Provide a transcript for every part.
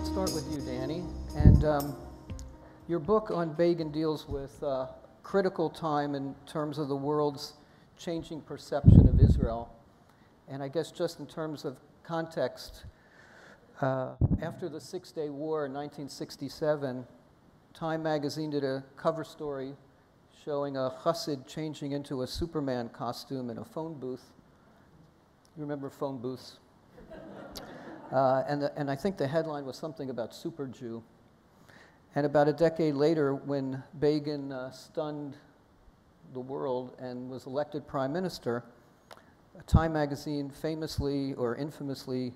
let's start with you, Danny. And your book on Begin deals with critical time in terms of the world's changing perception of Israel. And I guess just in terms of context, after the Six-Day War in 1967, Time magazine did a cover story showing a Chassid changing into a Superman costume in a phone booth. You remember phone booths? And I think the headline was something about Super Jew. And about a decade later, when Begin stunned the world and was elected prime minister, Time magazine famously or infamously,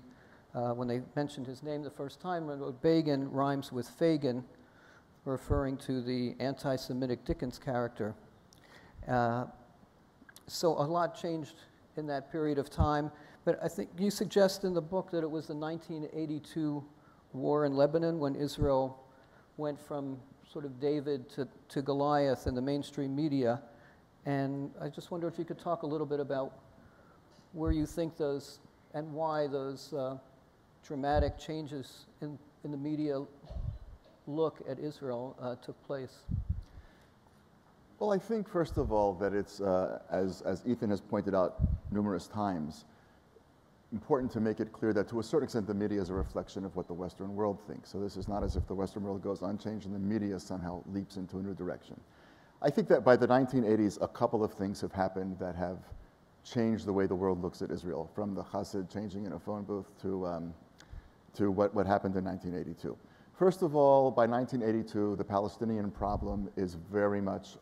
when they mentioned his name the first time, wrote Begin rhymes with Fagin, referring to the anti-Semitic Dickens character. So a lot changed in that period of time. But I think you suggest in the book that it was the 1982 war in Lebanon when Israel went from sort of David to Goliath in the mainstream media. And I just wonder if you could talk a little bit about where you think those and why those dramatic changes in the media look at Israel took place. Well, I think, first of all, that it's, as Ethan has pointed out numerous times, important to make it clear that to a certain extent the media is a reflection of what the Western world thinks. So this is not as if the Western world goes unchanged and the media somehow leaps into a new direction. I think that by the 1980s, a couple of things have happened that have changed the way the world looks at Israel, from the Chassid changing in a phone booth to what happened in 1982. First of all, by 1982, the Palestinian problem is very much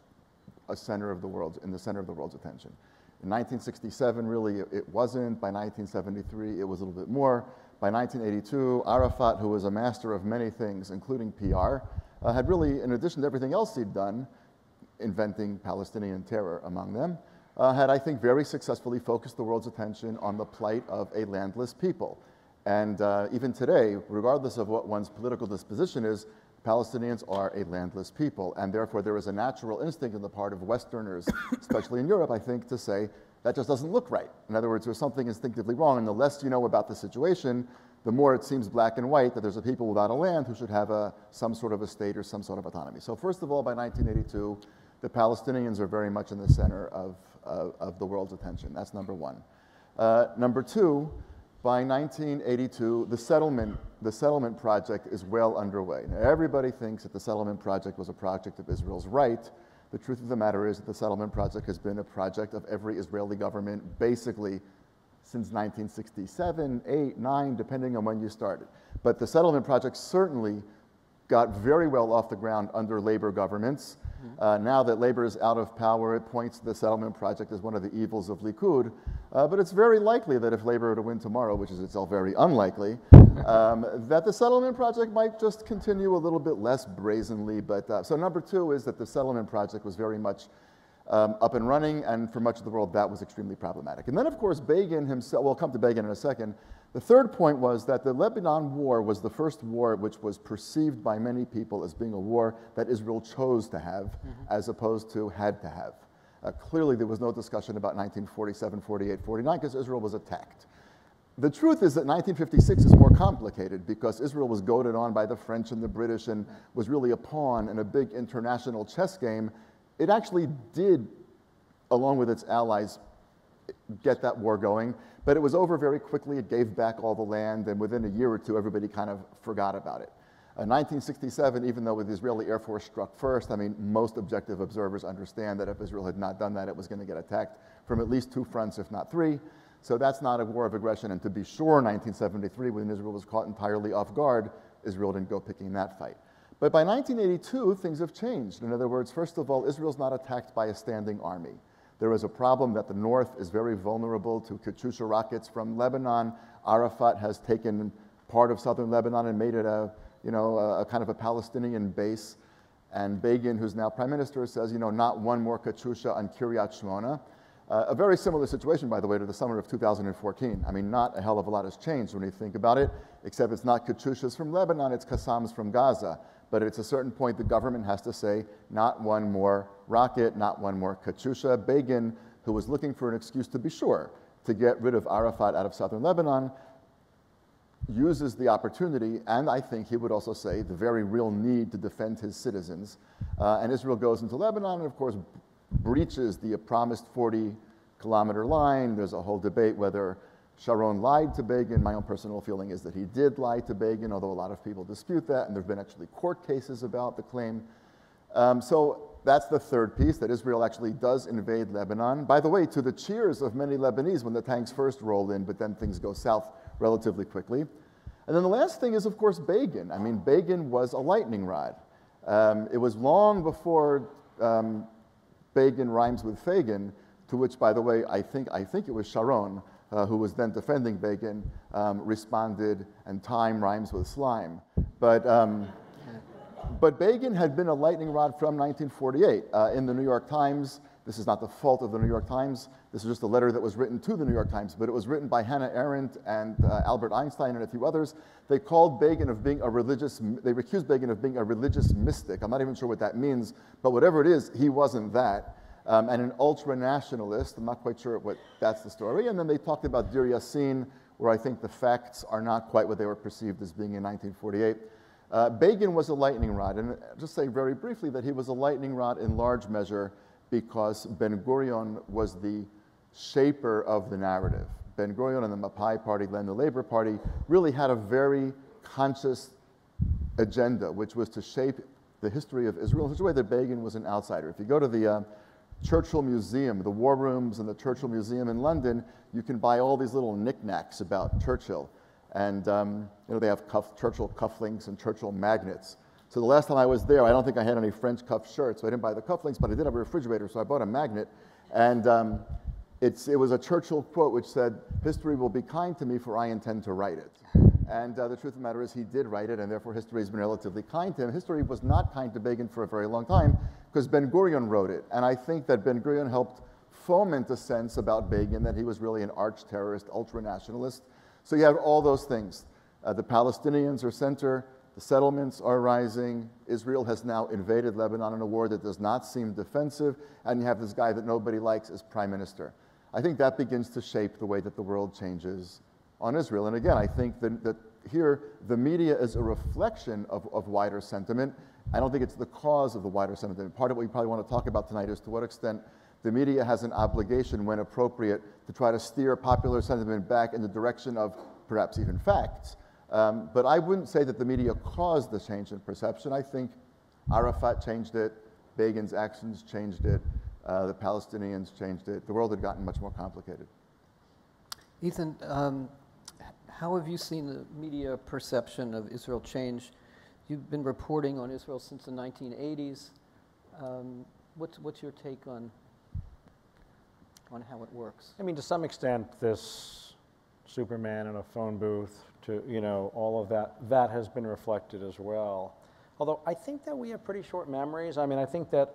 in the center of the world's attention. In 1967, really, it wasn't. By 1973, it was a little bit more. By 1982, Arafat, who was a master of many things, including PR, had really, in addition to everything else he'd done, inventing Palestinian terror among them, had, I think, very successfully focused the world's attention on the plight of a landless people. And even today, regardless of what one's political disposition is, Palestinians are a landless people, and therefore there is a natural instinct on the part of Westerners, especially in Europe, I think, to say that just doesn't look right. In other words, there's something instinctively wrong, and the less you know about the situation, the more it seems black and white that there's a people without a land who should have some sort of a state or some sort of autonomy. So first of all, by 1982, the Palestinians are very much in the center of the world's attention. That's number one. Number two, by 1982, the settlement project is well underway. Now, everybody thinks that the settlement project was a project of Israel's right. The truth of the matter is that the settlement project has been a project of every Israeli government basically since 1967, 8, 9, depending on when you started. But the settlement project certainly got very well off the ground under Labor governments. Now that Labor is out of power, it points to the settlement project as one of the evils of Likud. But it's very likely that if Labor were to win tomorrow, which is itself very unlikely, that the settlement project might just continue a little bit less brazenly. But so number two is that the settlement project was very much up and running, and for much of the world that was extremely problematic. And then, of course, Begin himself, we'll come to Begin in a second. The third point was that the Lebanon War was the first war which was perceived by many people as being a war that Israel chose to have, as opposed to had to have. Clearly, there was no discussion about 1947, 48, 49, because Israel was attacked. The truth is that 1956 is more complicated because Israel was goaded on by the French and the British and was really a pawn in a big international chess game. It actually did, along with its allies, get that war going, but it was over very quickly. It gave back all the land, and within a year or two, everybody kind of forgot about it. 1967, even though the Israeli Air Force struck first, I mean, most objective observers understand that if Israel had not done that, it was going to get attacked from at least two fronts, if not three. So that's not a war of aggression. And to be sure, 1973, when Israel was caught entirely off guard, Israel didn't go picking that fight. But by 1982, things have changed. In other words, first of all, Israel's not attacked by a standing army. There is a problem that the north is very vulnerable to Katyusha rockets from Lebanon. Arafat has taken part of southern Lebanon and made it a kind of a Palestinian base. And Begin, who's now prime minister, says, not one more Katyusha on Kiryat Shmona. A very similar situation, by the way, to the summer of 2014. I mean, not a hell of a lot has changed when you think about it, except it's not Katyushas from Lebanon, it's Qassams from Gaza. But at a certain point, the government has to say, not one more rocket, not one more Katyusha. Begin, who was looking for an excuse to be sure to get rid of Arafat out of southern Lebanon, uses the opportunity, and I think he would also say the very real need to defend his citizens. And Israel goes into Lebanon and, of course, breaches the promised 40-kilometer line. There's a whole debate whether Sharon lied to Begin. My own personal feeling is that he did lie to Begin, although a lot of people dispute that, and there have been actually court cases about the claim. So that's the third piece, that Israel actually does invade Lebanon. By the way, to the cheers of many Lebanese when the tanks first roll in, but then things go south relatively quickly. And then the last thing is, of course, Begin. I mean, Begin was a lightning rod. It was long before Begin rhymes with Fagin, to which, by the way, I think it was Sharon, who was then defending Begin, responded, and time rhymes with slime. But Begin had been a lightning rod from 1948. In the New York Times, this is not the fault of the New York Times, this is just a letter that was written to the New York Times, but it was written by Hannah Arendt and Albert Einstein and a few others. They called Begin of being they accused Begin of being a religious mystic. I'm not even sure what that means, but whatever it is, he wasn't that. And an ultra-nationalist, I'm not quite sure what that's the story. And then they talked about Dir Yassin, where I think the facts are not quite what they were perceived as being in 1948. Begin was a lightning rod, and I'll just say very briefly that he was a lightning rod in large measure because Ben-Gurion was the shaper of the narrative. Ben-Gurion and the Mapai Party, then the Labor Party, really had a very conscious agenda, which was to shape the history of Israel in such a way that Begin was an outsider. If you go to the Churchill Museum, the war rooms in the Churchill Museum in London, you can buy all these little knickknacks about Churchill. And they have Churchill cufflinks and Churchill magnets. So the last time I was there, I don't think I had any French cuff shirts, so I didn't buy the cufflinks, but I did have a refrigerator, so I bought a magnet. And it was a Churchill quote which said, "History will be kind to me, for I intend to write it." And the truth of the matter is he did write it, and therefore history has been relatively kind to him. History was not kind to Begin for a very long time, because Ben-Gurion wrote it. And I think that Ben-Gurion helped foment a sense about Begin that he was really an arch-terrorist, ultra-nationalist. So you have all those things. The Palestinians are center, the settlements are rising, Israel has now invaded Lebanon in a war that does not seem defensive, and you have this guy that nobody likes as prime minister. I think that begins to shape the way that the world changes on Israel. And again, I think that here the media is a reflection of wider sentiment. I don't think it's the cause of the wider sentiment. Part of what we probably want to talk about tonight is to what extent the media has an obligation, when appropriate, to try to steer popular sentiment back in the direction of perhaps even facts. But I wouldn't say that the media caused the change in perception. I think Arafat changed it, Begin's actions changed it, the Palestinians changed it. The world had gotten much more complicated. Ethan, how have you seen the media perception of Israel change? You've been reporting on Israel since the 1980s. What's your take on how it works? I mean, to some extent, this Superman in a phone booth, all of that has been reflected as well. Although I think that we have pretty short memories. I mean, I think that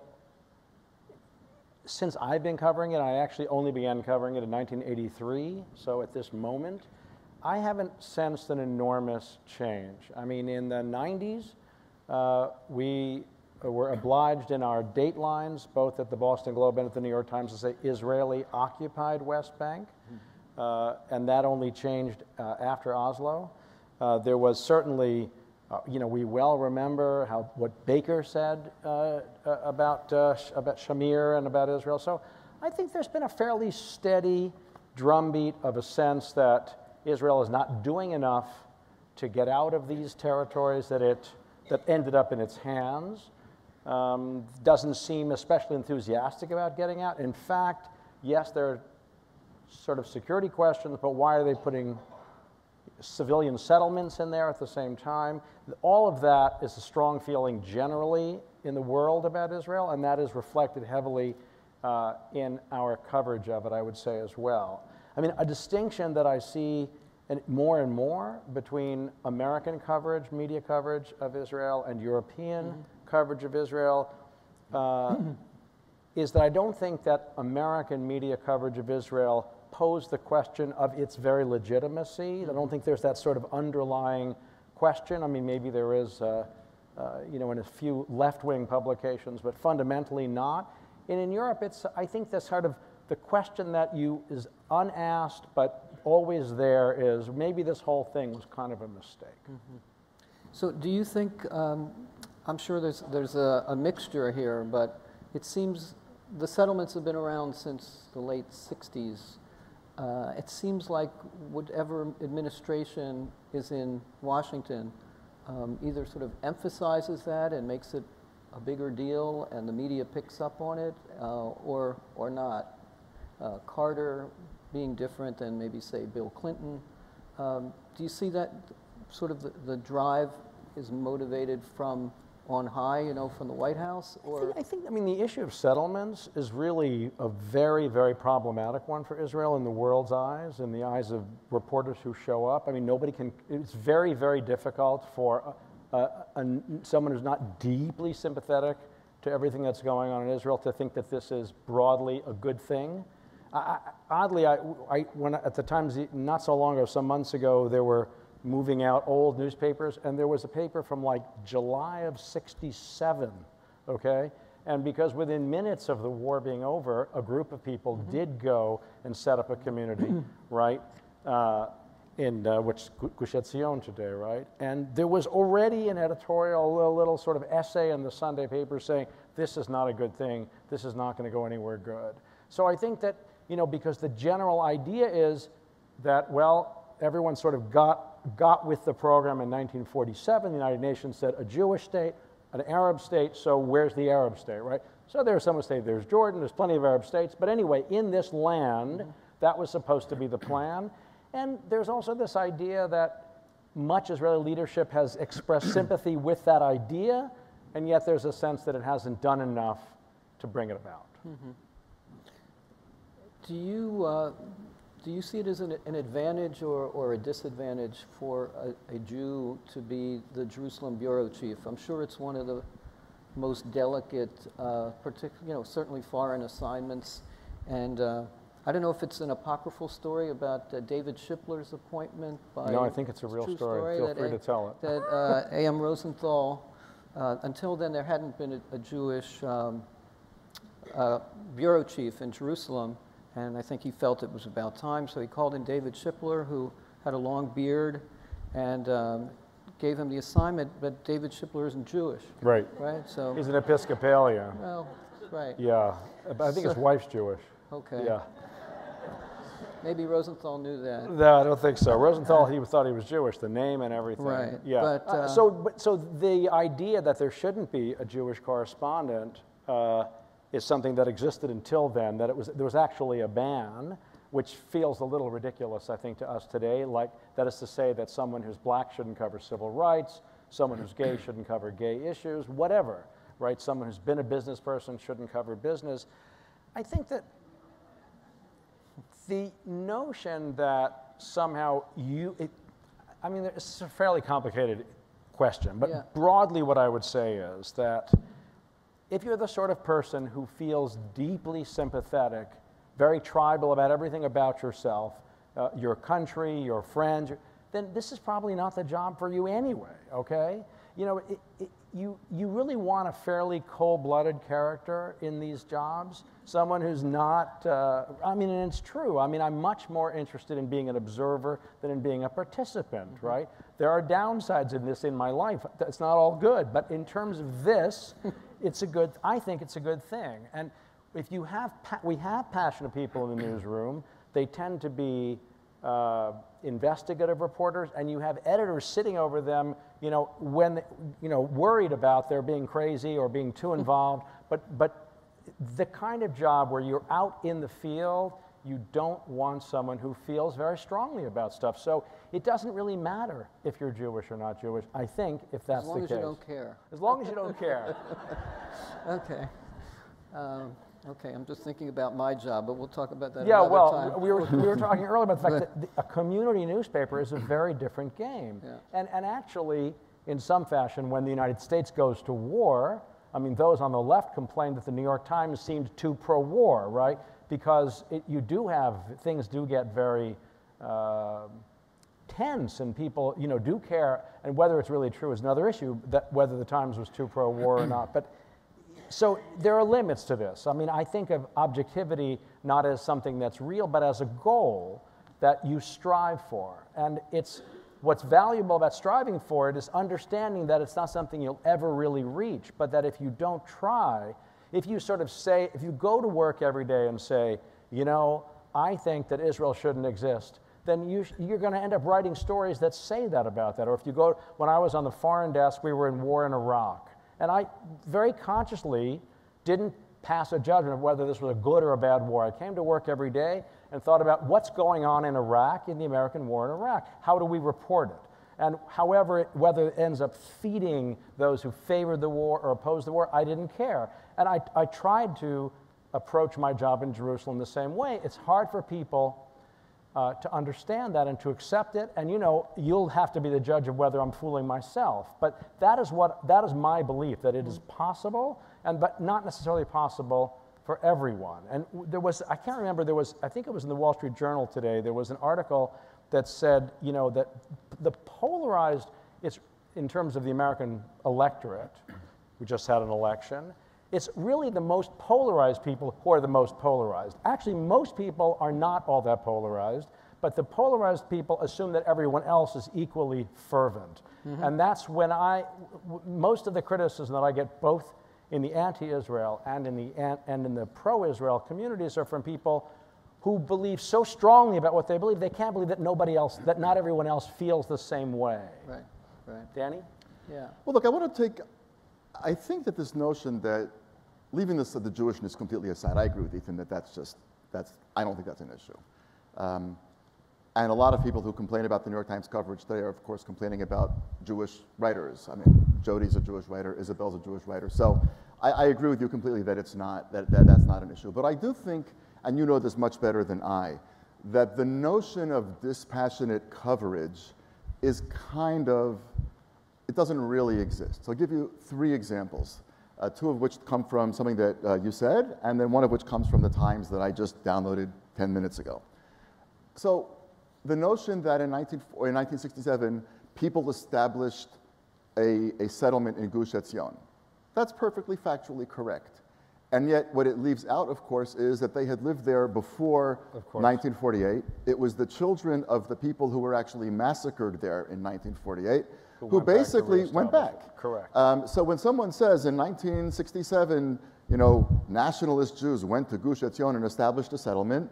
since I've been covering it, I actually only began covering it in 1983. So at this moment, I haven't sensed an enormous change. I mean, in the 90s, we were obliged in our date lines, both at the Boston Globe and at the New York Times, to say Israeli-occupied West Bank. And that only changed after Oslo. There was certainly, we well remember what Baker said about Shamir and about Israel. So I think there's been a fairly steady drumbeat of a sense that Israel is not doing enough to get out of these territories that ended up in its hands. Doesn't seem especially enthusiastic about getting out. In fact, yes, there are sort of security questions, but why are they putting civilian settlements in there at the same time? All of that is a strong feeling generally in the world about Israel, and that is reflected heavily in our coverage of it, I would say, as well. I mean, a distinction that I see and more between American coverage, media coverage of Israel, and European coverage of Israel is that I don't think that American media coverage of Israel posed the question of its very legitimacy. I don't think there's that sort of underlying question. I mean, maybe there is, in a few left-wing publications, but fundamentally not. And in Europe, I think that's sort of the question that is unasked, but always there is maybe this whole thing was kind of a mistake. Mm-hmm. So do you think, I'm sure there's a mixture here, but it seems the settlements have been around since the late 60s. It seems like whatever administration is in Washington either sort of emphasizes that and makes it a bigger deal and the media picks up on it, or not. Carter being different than maybe, say, Bill Clinton. Do you see that sort of the drive is motivated from on high, you know, from the White House? Or I mean, the issue of settlements is really a very, very problematic one for Israel in the world's eyes, in the eyes of reporters who show up. I mean, nobody can, it's very, very difficult for someone who's not deeply sympathetic to everything that's going on in Israel to think that this is broadly a good thing. Oddly, when at the times, not so long ago, some months ago, there were moving out old newspapers, and there was a paper from like July of '67, okay? And because within minutes of the war being over, a group of people did go and set up a community, right? In which Gush Etzion today, right? And there was already an editorial, a little sort of essay in the Sunday paper saying, this is not a good thing, this is not going to go anywhere good. So I think that, you know, because the general idea is that, well, everyone sort of got with the program in 1947. The United Nations said a Jewish state, an Arab state, so where's the Arab state, right? So there's some who say there's Jordan, there's plenty of Arab states, but anyway, in this land, that was supposed to be the plan. And there's also this idea that much Israeli leadership has expressed sympathy with that idea, and yet there's a sense that it hasn't done enough to bring it about. Mm-hmm. Do you see it as an advantage or a disadvantage for a Jew to be the Jerusalem bureau chief? I'm sure it's one of the most delicate, certainly foreign assignments. And I don't know if it's an apocryphal story about David Shipler's appointment. No, I think it's a real story. Feel free to tell it. That A.M. Rosenthal, until then there hadn't been a Jewish bureau chief in Jerusalem. And I think he felt it was about time, so he called in David Shipler, who had a long beard, and gave him the assignment, but David Shipler isn't Jewish. Right. Right? So he's an Episcopalian. Well, right. Yeah, but I think his wife's Jewish. Okay. Yeah. Maybe Rosenthal knew that. No, I don't think so. Rosenthal, he thought he was Jewish, the name and everything. Right. Yeah. But, so the idea that there shouldn't be a Jewish correspondent is something that existed until then, that there was actually a ban, which feels a little ridiculous, I think, to us today. Like, that is to say that someone who's black shouldn't cover civil rights, someone who's gay shouldn't cover gay issues, whatever, right? Someone who's been a business person shouldn't cover business. I think that the notion that somehow I mean, it's a fairly complicated question, but yeah. Broadly what I would say is that if you're the sort of person who feels deeply sympathetic, very tribal about everything about yourself, your country, your friends, then this is probably not the job for you anyway, okay? You know, you really want a fairly cold-blooded character in these jobs, someone who's not, I mean, and it's true. I mean, I'm much more interested in being an observer than in being a participant, right? There are downsides in this in my life. It's not all good, but in terms of this, I think it's a good thing. And if you have, we have passionate people in the newsroom. They tend to be investigative reporters, and you have editors sitting over them, you know, when, you know, worried about their being crazy or being too involved. But the kind of job where you're out in the field, you don't want someone who feels very strongly about stuff. So it doesn't really matter if you're Jewish or not Jewish, I think, if that's the case. As long as you don't care. As long as you don't care. Okay. Okay, I'm just thinking about my job, but we'll talk about that yeah, another well, time. we were talking earlier about the fact that a community newspaper is a very different game. Yeah. And actually, in some fashion, when the United States goes to war, I mean, those on the left complained that the New York Times seemed too pro-war, right? Because things do get very tense, and people, you know, do care, and whether it's really true is another issue, that whether the Times was too pro-war or not. But so there are limits to this. I mean, I think of objectivity not as something that's real, but as a goal that you strive for. And what's valuable about striving for it is understanding that it's not something you'll ever really reach, but that if you don't try, if you sort of say, if you go to work every day and say, you know, I think that Israel shouldn't exist, then you're going to end up writing stories that say that about that. Or if you go, when I was on the foreign desk, we were in war in Iraq. And I very consciously didn't pass a judgment of whether this was a good or a bad war. I came to work every day and thought about what's going on in Iraq, in the American war in Iraq. How do we report it? And however, whether it ends up feeding those who favored the war or opposed the war, I didn't care. And I tried to approach my job in Jerusalem the same way. It's hard for people to understand that and to accept it, and you know, you'll have to be the judge of whether I'm fooling myself. But that is my belief, that it is possible, but not necessarily possible for everyone. And there was, I can't remember, I think it was in the Wall Street Journal today, there was an article that said, you know, that the polarized, it's in terms of the American electorate, we just had an election, it's really the most polarized people who are the most polarized. Actually, most people are not all that polarized, but the polarized people assume that everyone else is equally fervent. Mm-hmm. And that's when most of the criticism that I get both in the anti-Israel and in the pro-Israel communities are from people who believe so strongly about what they believe, they can't believe that not everyone else feels the same way. Right, right. Danny? Yeah. Well, look, I think that this notion that leaving the Jewishness completely aside, I agree with Ethan that I don't think that's an issue. And a lot of people who complain about the New York Times coverage today are, of course, complaining about Jewish writers. I mean, Jody's a Jewish writer, Isabel's a Jewish writer. So I agree with you completely that that's not an issue. But I do think, and you know this much better than I, that the notion of dispassionate coverage is it doesn't really exist. So I'll give you 3 examples. 2 of which come from something that you said, and then 1 of which comes from the Times that I just downloaded 10 minutes ago. So the notion that in 1967, people established a settlement in Gush Etzion, that's perfectly factually correct. And yet what it leaves out, of course, is that they had lived there before 1948. It was the children of the people who were actually massacred there in 1948 who basically went back. Correct. So when someone says in 1967, you know, nationalist Jews went to Gush Etzion and established a settlement,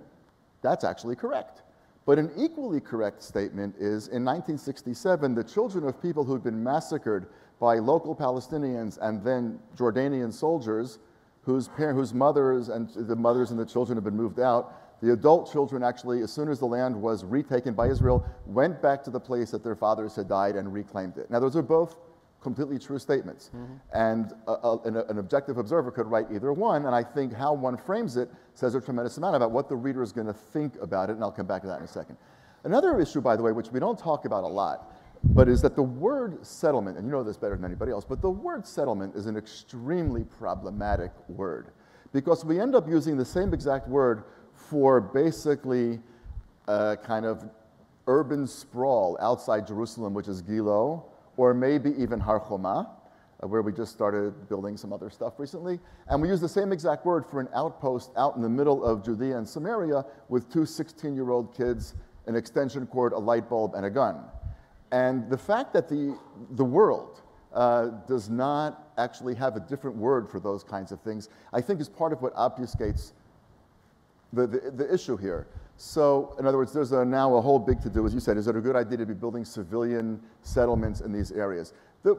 that's actually correct. But an equally correct statement is in 1967, the children of people who'd been massacred by local Palestinians and then Jordanian soldiers whose mothers and the children had been moved out, the adult children actually, as soon as the land was retaken by Israel, went back to the place that their fathers had died and reclaimed it. Now, those are both completely true statements. Mm-hmm. And an objective observer could write either one, and I think how one frames it says a tremendous amount about what the reader is going to think about it, and I'll come back to that in a second. Another issue, by the way, which we don't talk about a lot, but is that the word settlement, and you know this better than anybody else, but the word settlement is an extremely problematic word because we end up using the same exact word for basically kind of urban sprawl outside Jerusalem, which is Gilo, or maybe even Har Choma, where we just started building some other stuff recently. And we use the same exact word for an outpost out in the middle of Judea and Samaria with 2 16-year-old kids, an extension cord, a light bulb, and a gun. And the fact that the world does not actually have a different word for those kinds of things, I think is part of what obfuscates the issue here. So, in other words, there's now a whole big to-do, as you said. Is it a good idea to be building civilian settlements in these areas?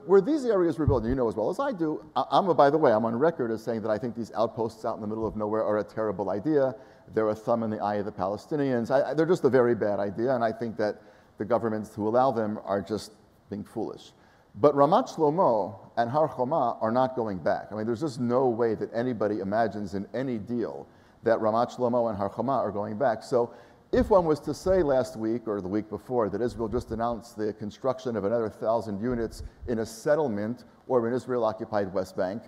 Where these areas were built, and you know as well as I do, by the way, I'm on record as saying that I think these outposts out in the middle of nowhere are a terrible idea. They're a thumb in the eye of the Palestinians. They're just a very bad idea, and I think that the governments who allow them are just being foolish. But Ramat Shlomo and Har Choma are not going back. I mean, there's just no way that anybody imagines in any deal that Ramat Shlomo and Har Choma are going back. So if one was to say last week or the week before that Israel just announced the construction of another 1,000 units in a settlement or in Israel-occupied West Bank,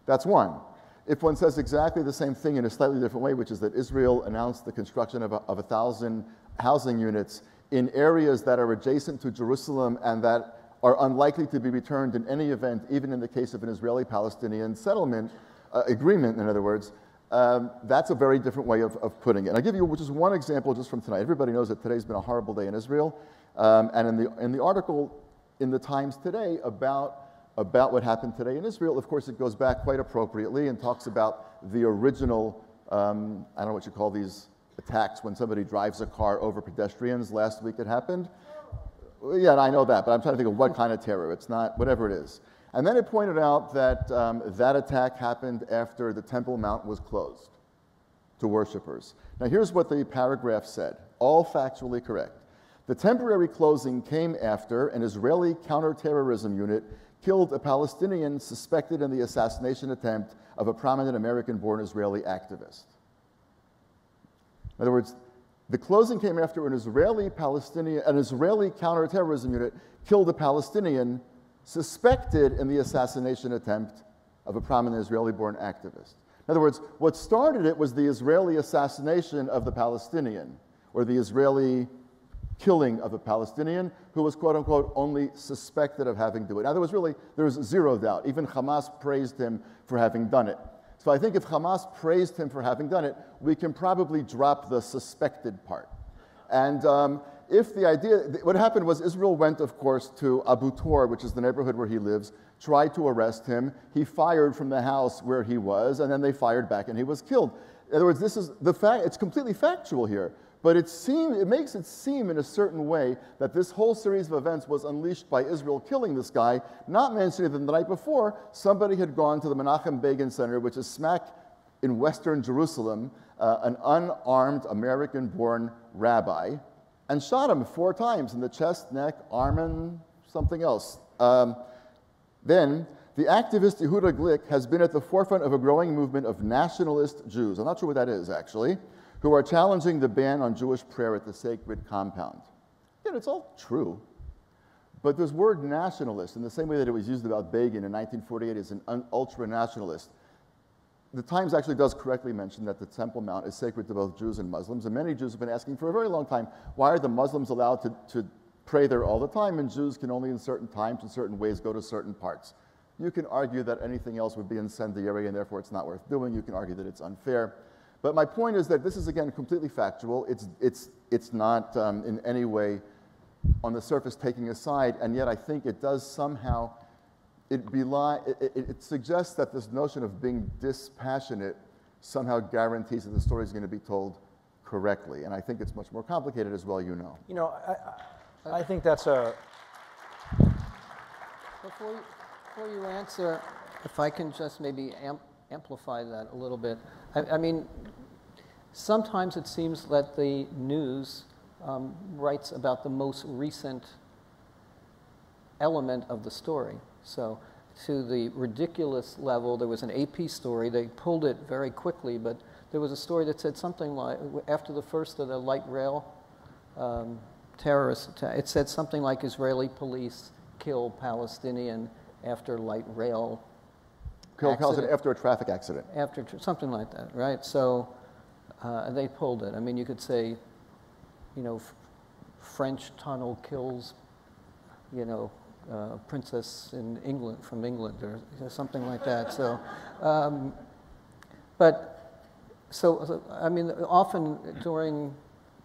that's one. If one says exactly the same thing in a slightly different way, which is that Israel announced the construction of 1,000 housing units in areas that are adjacent to Jerusalem and that are unlikely to be returned in any event, even in the case of an Israeli-Palestinian settlement agreement, in other words, That's a very different way of putting it. And I'll give you just one example just from tonight. Everybody knows that today's been a horrible day in Israel. And in the article in the Times today about what happened today in Israel, of course, it goes back quite appropriately and talks about the original, I don't know what you call these attacks when somebody drives a car over pedestrians. Last week it happened. Yeah, I know that, but I'm trying to think of what kind of terror. It's not, whatever it is. And then it pointed out that that attack happened after the Temple Mount was closed to worshipers. Now here's what the paragraph said, all factually correct. The temporary closing came after an Israeli counterterrorism unit killed a Palestinian suspected in the assassination attempt of a prominent American-born Israeli activist. In other words, the closing came after an Israeli counterterrorism unit killed a Palestinian suspected in the assassination attempt of a prominent Israeli-born activist. In other words, what started it was the Israeli assassination of the Palestinian, or the Israeli killing of a Palestinian who was, quote unquote, only suspected of having done it. Now, there was zero doubt. Even Hamas praised him for having done it. So I think if Hamas praised him for having done it, we can probably drop the suspected part. And what happened was Israel went, of course, to Abu Tor, which is the neighborhood where he lives, tried to arrest him. He fired from the house where he was, and then they fired back, and he was killed. In other words, this is the fact. It's completely factual here. But it makes it seem in a certain way that this whole series of events was unleashed by Israel killing this guy, not mentioning that the night before, somebody had gone to the Menachem Begin Center, which is smack in western Jerusalem, an unarmed American-born rabbi, and shot him 4 times in the chest, neck, arm, and something else. Then, the activist Yehuda Glick has been at the forefront of a growing movement of nationalist Jews. I'm not sure what that is, actually, who are challenging the ban on Jewish prayer at the sacred compound. Yeah, it's all true. But this word nationalist, in the same way that it was used about Begin in 1948 as an ultra-nationalist, the Times actually does correctly mention that the Temple Mount is sacred to both Jews and Muslims, and many Jews have been asking for a very long time, why are the Muslims allowed to pray there all the time, and Jews can only in certain times, in certain ways, go to certain parts? You can argue that anything else would be incendiary, and therefore it's not worth doing. You can argue that it's unfair. But my point is that this is, again, completely factual. It's not in any way on the surface taking a side, and yet I think it does somehow, it suggests that this notion of being dispassionate somehow guarantees that the story is going to be told correctly. And I think it's much more complicated as well, you know. You know, I think that's a... Before you answer, if I can just maybe amplify that a little bit. I mean, sometimes it seems that the news writes about the most recent element of the story. So to the ridiculous level, there was an AP story. They pulled it very quickly, but there was a story that said something like, after the first of the light rail terrorist attack, it said something like Israeli police kill Palestinian after light rail after a traffic accident. After something like that, right? So they pulled it. I mean, you could say, you know, French tunnel kills, you know, princess in England, from England, or something like that. So, I mean, often during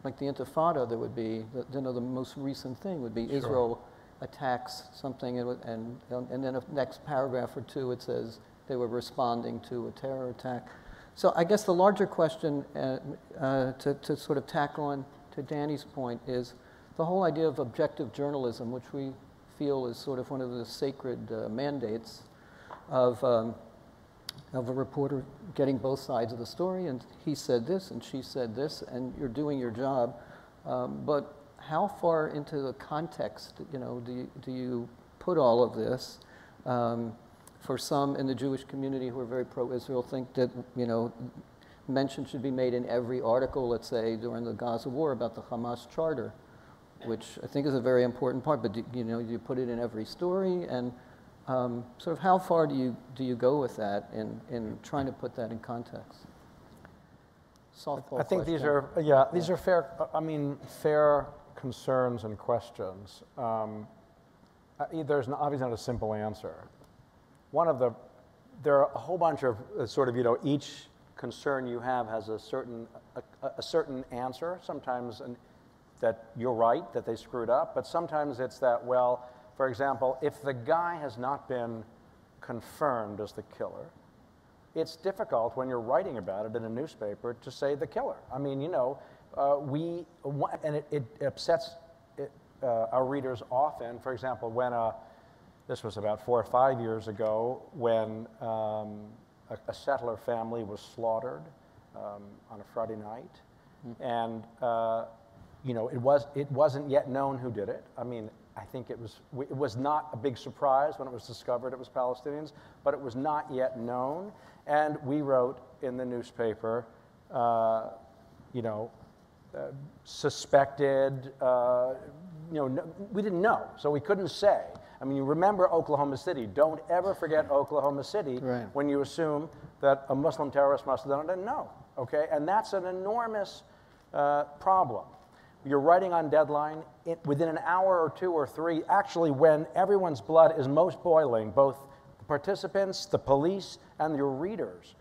like the Intifada, there would be, the most recent thing would be Israel attacks something, and then the next paragraph or two it says they were responding to a terror attack. So I guess the larger question to sort of tack on to Danny's point is the whole idea of objective journalism, which we feel is sort of one of the sacred mandates of a reporter getting both sides of the story, and he said this and she said this, and you're doing your job. But how far into the context, you know, do you put all of this? For some in the Jewish community who are very pro-Israel think that, you know, mention should be made in every article, let's say, during the Gaza war about the Hamas charter, which I think is a very important part, but you know, you put it in every story, and sort of how far do you go with that in trying to put that in context? Softball I think question. these are fair, I mean, fair concerns and questions. There's obviously not a simple answer. There are a whole bunch of sort of, you know, each concern you have has a certain answer, sometimes that you're right, that they screwed up, but sometimes it's that, well, for example, if the guy has not been confirmed as the killer, it's difficult when you're writing about it in a newspaper to say the killer. I mean, you know, and it upsets our readers often. For example, when this was about 4 or 5 years ago, when a settler family was slaughtered on a Friday night, and you know, it wasn't yet known who did it. I mean, I think it was not a big surprise when it was discovered it was Palestinians, but it was not yet known. And we wrote in the newspaper, you know, suspected, you know, we didn't know, so we couldn't say. I mean, you remember Oklahoma City. Don't ever forget Oklahoma City when you assume that a Muslim terrorist must have done it and no, okay? And that's an enormous problem. You're writing on deadline within an hour or 2 or 3, actually when everyone's blood is most boiling, both the participants, the police, and your readers.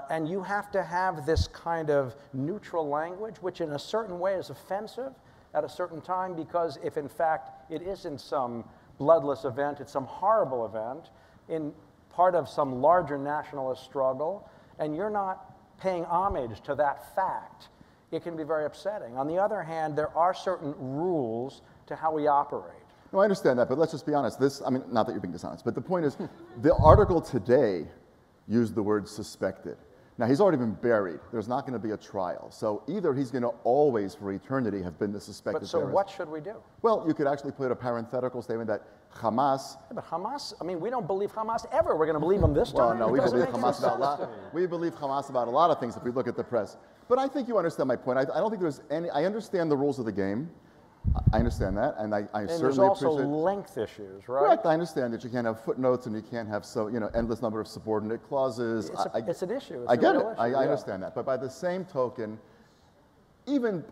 And you have to have this kind of neutral language, which in a certain way is offensive at a certain time, because if in fact it isn't some bloodless event, it's some horrible event in part of some larger nationalist struggle, and you're not paying homage to that fact, it can be very upsetting. On the other hand, there are certain rules to how we operate. No, I understand that, but let's just be honest. This, I mean, not that you're being dishonest, but the point is, the article today used the word suspected. Now, he's already been buried. There's not going to be a trial. So either he's going to always, for eternity, have been the suspected terrorist. But so what should we do? Well, you could actually put a parenthetical statement that Hamas... Yeah, but Hamas, I mean, we don't believe Hamas ever. We're going to believe them this time? Well, no, we believe Hamas about a lot. We believe Hamas about a lot of things if we look at the press. But I think you understand my point. I don't think there's any... I understand the rules of the game. I understand that, and I certainly appreciate... And there's also length issues, right? Correct, I understand that you can't have footnotes and you can't have endless number of subordinate clauses. It's an issue. It's I get it. Issue, I understand that. But by the same token,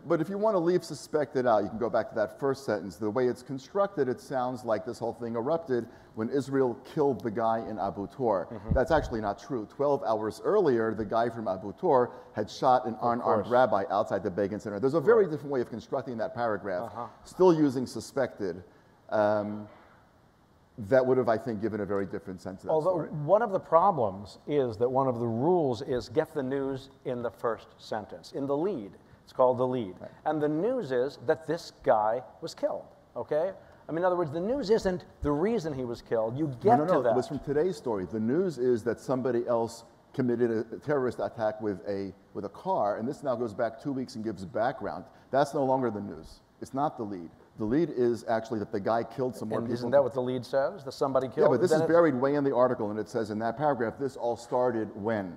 but if you want to leave suspected out, you can go back to that first sentence. The way it's constructed, it sounds like this whole thing erupted when Israel killed the guy in Abu Tor. That's actually not true. 12 hours earlier, the guy from Abu Tor had shot an unarmed rabbi outside the Begin Center. There's a very different way of constructing that paragraph, still using suspected, that would have, I think, given a very different sense of that story. One of the problems is that one of the rules is get the news in the first sentence, in the lead. It's called the lead. Right. And the news is that this guy was killed, okay? I mean, in other words, the news isn't the reason he was killed. You get to that. It was from today's story. The news is that somebody else committed a terrorist attack with a car, and this now goes back 2 weeks and gives background. That's no longer the news. It's not the lead. The lead is actually that the guy killed some more people. Isn't that what the lead says? That somebody killed? Yeah, but this is buried way in the article, and it says in that paragraph, this all started when.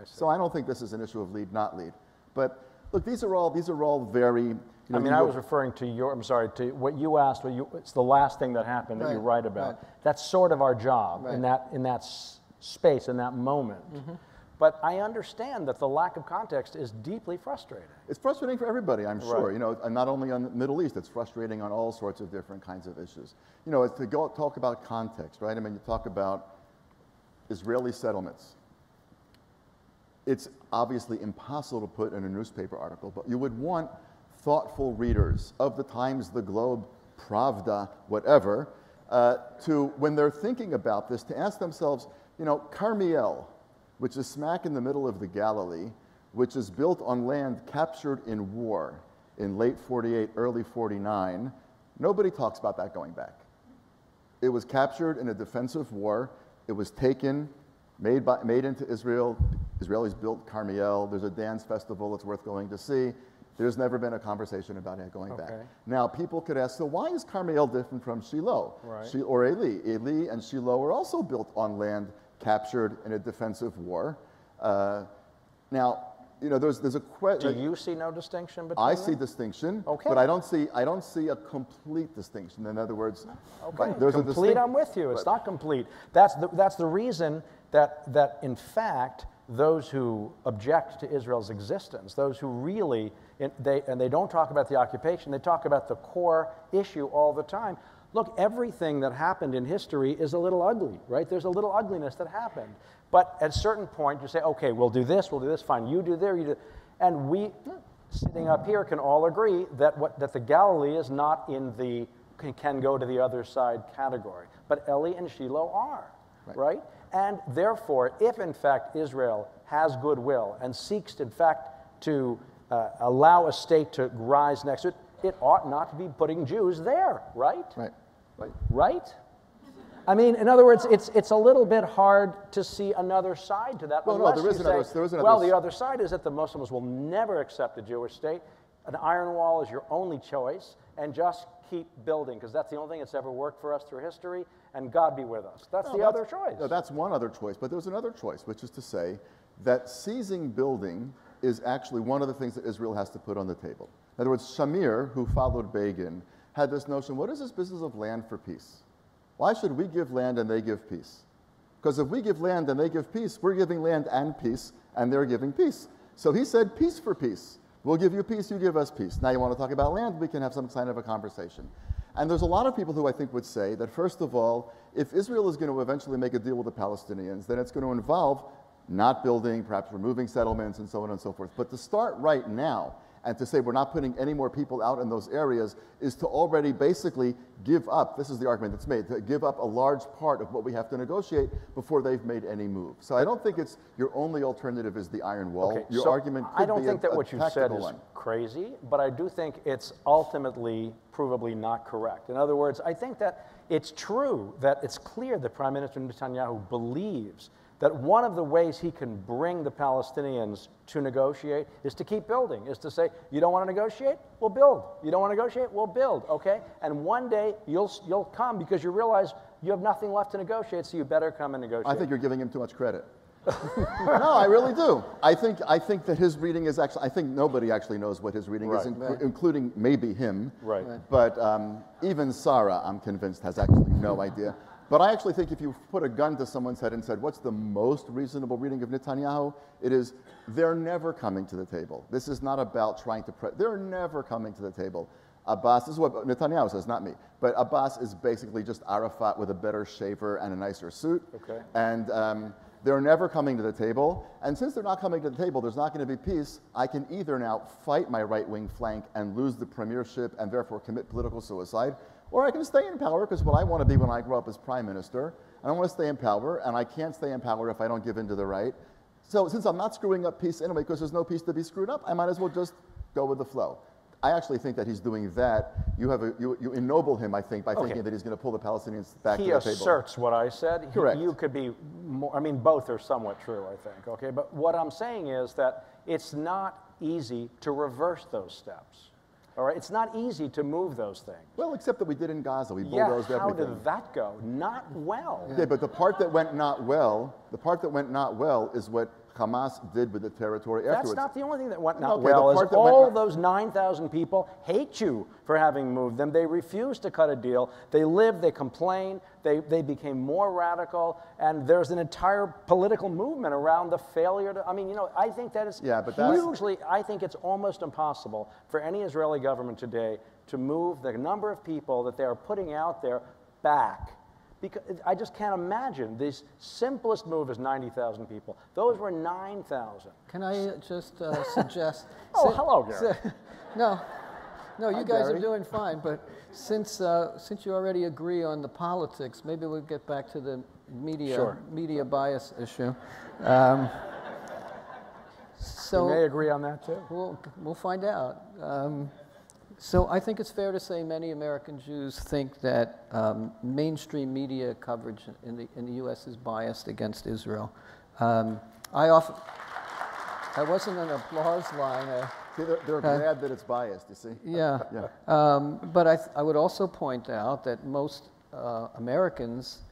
So I don't think this is an issue of lead, not lead. But look, these are all very... I mean, I was referring to to what you asked. It's the last thing that happened that you write about. Right. That's sort of our job in that space, in that moment. But I understand that the lack of context is deeply frustrating. It's frustrating for everybody, I'm sure. You know, and not only on the Middle East, it's frustrating on all sorts of different kinds of issues. You know, to talk about context, right? I mean, you talk about Israeli settlements. It's obviously impossible to put in a newspaper article, but you would want thoughtful readers of the Times, the Globe, Pravda, whatever, when they're thinking about this, to ask themselves, you know, Carmiel, which is smack in the middle of the Galilee, which is built on land captured in war in late 48, early 49, nobody talks about that going back. It was captured in a defensive war. It was taken, made into Israel. Israelis built Carmiel. There's a dance festival it's worth going to see. There's never been a conversation about it going back. Now, people could ask, so why is Carmiel different from Shiloh? Or Eli? Eli and Shiloh were also built on land captured in a defensive war. Now, you know, there's a question. Do you see no distinction between I them? see distinction, but I don't see a complete distinction. In other words, there's complete. I'm with you. It's not complete. That's the reason that in fact those who object to Israel's existence, those who really they don't talk about the occupation, they talk about the core issue all the time. Look, everything that happened in history is a little ugly, right? There's a little ugliness that happened. But at a certain point, you say, okay, we'll do this, fine, you do there, you do. And we, sitting up here, can all agree that the Galilee is not in the can go to the other side category. But Eli and Shiloh are, right? And therefore, if in fact Israel has goodwill and seeks, in fact, to allow a state to rise next to it, it ought not to be putting Jews there, right? Right? I mean, in other words, it's a little bit hard to see another side to that. Well, no, there is another. Well, the other side is that the Muslims will never accept a Jewish state. An iron wall is your only choice, and just keep building, because that's the only thing that's ever worked for us through history, and God be with us. That's the other choice. No, that's one other choice, but there's another choice, which is to say that ceasing building is actually one of the things that Israel has to put on the table. In other words, Shamir, who followed Begin, had this notion, what is this business of land for peace? Why should we give land and they give peace? Because if we give land and they give peace, we're giving land and peace, and they're giving peace. So he said, peace for peace. We'll give you peace, you give us peace. Now you want to talk about land, we can have some kind of a conversation. And there's a lot of people who I think would say that, first of all, if Israel is going to eventually make a deal with the Palestinians, then it's going to involve not building, perhaps removing settlements and so on and so forth. But to start right now and to say we're not putting any more people out in those areas is to already basically give up, this is the argument that's made, to give up a large part of what we have to negotiate before they've made any move. So I don't think it's your only alternative is the iron wall. Okay, your so argument could I don't be think that what you've said is one. crazy, but I do think it's ultimately provably not correct. In other words, I think that it's true that it's clear that Prime Minister Netanyahu believes that one of the ways he can bring the Palestinians to negotiate is to keep building, is to say, you don't want to negotiate? We'll build. You don't want to negotiate? We'll build, okay? And one day you'll come because you realize you have nothing left to negotiate, so you better come and negotiate. I think you're giving him too much credit. No, I really do. I think that his reading is actually, I think nobody actually knows what his reading is, including maybe him. Right. But even Sarah, I'm convinced, has actually no idea. But I actually think if you put a gun to someone's head and said, what's the most reasonable reading of Netanyahu? It is, they're never coming to the table. This is not about trying to, they're never coming to the table. Abbas, this is what Netanyahu says, not me, but Abbas is basically just Arafat with a better shaver and a nicer suit. Okay. And they're never coming to the table. And since they're not coming to the table, there's not going to be peace. I can either now fight my right-wing flank and lose the premiership and therefore commit political suicide, or I can stay in power, because what I want to be when I grow up is prime minister, and I want to stay in power, and I can't stay in power if I don't give in to the right. So since I'm not screwing up peace anyway, because there's no peace to be screwed up, I might as well just go with the flow. I actually think that he's doing that. You ennoble him, I think, by thinking that he's going to pull the Palestinians back to the table. He asserts what I said. Correct. You could be more, I mean, both are somewhat true, I think, okay? But what I'm saying is that it's not easy to reverse those steps. All right, it's not easy to move those things. Well, except that we did in Gaza. We bulldozed everything. How did that go? Not well. Yeah, but the part that went not well, is what Hamas did with the territory afterwards. That's not the only thing that went not well. Is all those 9,000 people hate you for having moved them. They refused to cut a deal. They lived, they complained, they became more radical, and there's an entire political movement around the failure to, I mean, you know, I think that is hugely, I think it's almost impossible for any Israeli government today to move the number of people that they are putting out there back. Because I just can't imagine. This simplest move is 90,000 people. Those were 9,000. Can I just suggest? Oh, hello, Gary. No, you Hi, guys Gary. are doing fine. But since you already agree on the politics, maybe we'll get back to the media bias issue. So We may agree on that too. We'll find out. So I think it's fair to say many American Jews think that mainstream media coverage in the U.S. is biased against Israel. I wasn't an applause line. They're glad that it's biased, you see? Yeah. But I would also point out that most Americans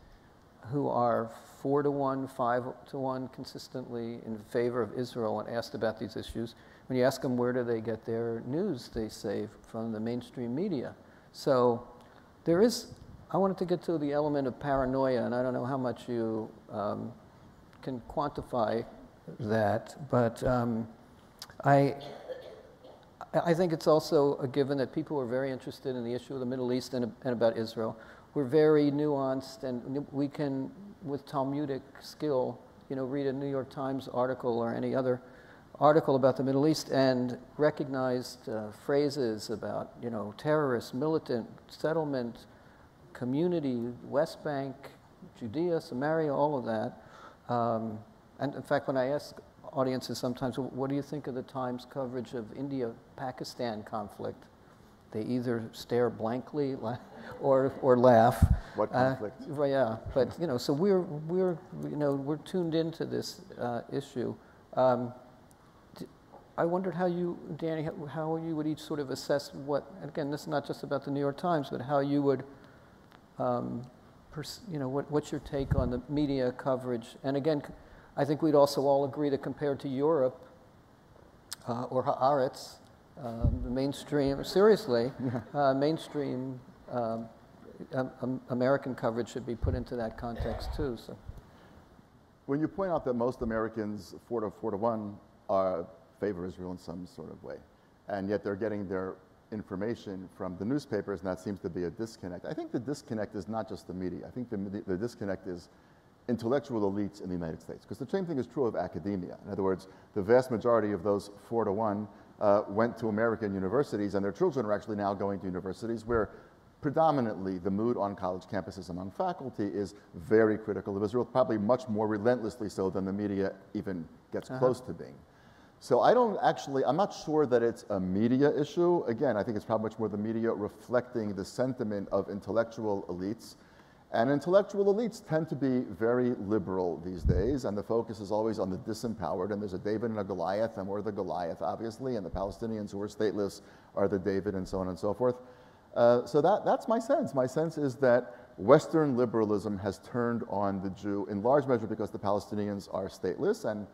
who are 4-to-1, 5-to-1 consistently in favor of Israel when asked about these issues, when you ask them where do they get their news, they say from the mainstream media. So there is, I wanted to get to the element of paranoia, and I don't know how much you can quantify that, but I think it's also a given that people are very interested in the issue of the Middle East and about Israel. we're very nuanced, and we can, with Talmudic skill, read a New York Times article or any other article about the Middle East and recognize phrases about, terrorists, militant, settlement, community, West Bank, Judea, Samaria, all of that. And in fact, when I ask audiences sometimes, what do you think of the Times coverage of India-Pakistan conflict? They either stare blankly or laugh. What conflict? Yeah, but so we're tuned into this issue. I wondered how you, Danny, how you would each sort of assess what. Again, this is not just about the New York Times, but how you would, what's your take on the media coverage? And again, I think we'd also all agree that compared to Europe or Haaretz, the mainstream, seriously, mainstream American coverage should be put into that context too. So, when you point out that most Americans, 4-1, favor Israel in some sort of way, and yet they're getting their information from the newspapers, and that seems to be a disconnect. I think the disconnect is not just the media. I think the disconnect is intellectual elites in the United States, because the same thing is true of academia. In other words, the vast majority of those 4-1 went to American universities, and their children are actually now going to universities where predominantly the mood on college campuses among faculty is very critical of Israel, probably much more relentlessly so than the media even gets close to being. So I'm not sure that it's a media issue. Again, I think it's probably much more the media reflecting the sentiment of intellectual elites. And intellectual elites tend to be very liberal these days, and the focus is always on the disempowered, and there's a David and a Goliath, and we're the Goliath, obviously, and the Palestinians who are stateless are the David, and so on and so forth. So that's my sense. My sense is that Western liberalism has turned on the Jew in large measure because the Palestinians are stateless, and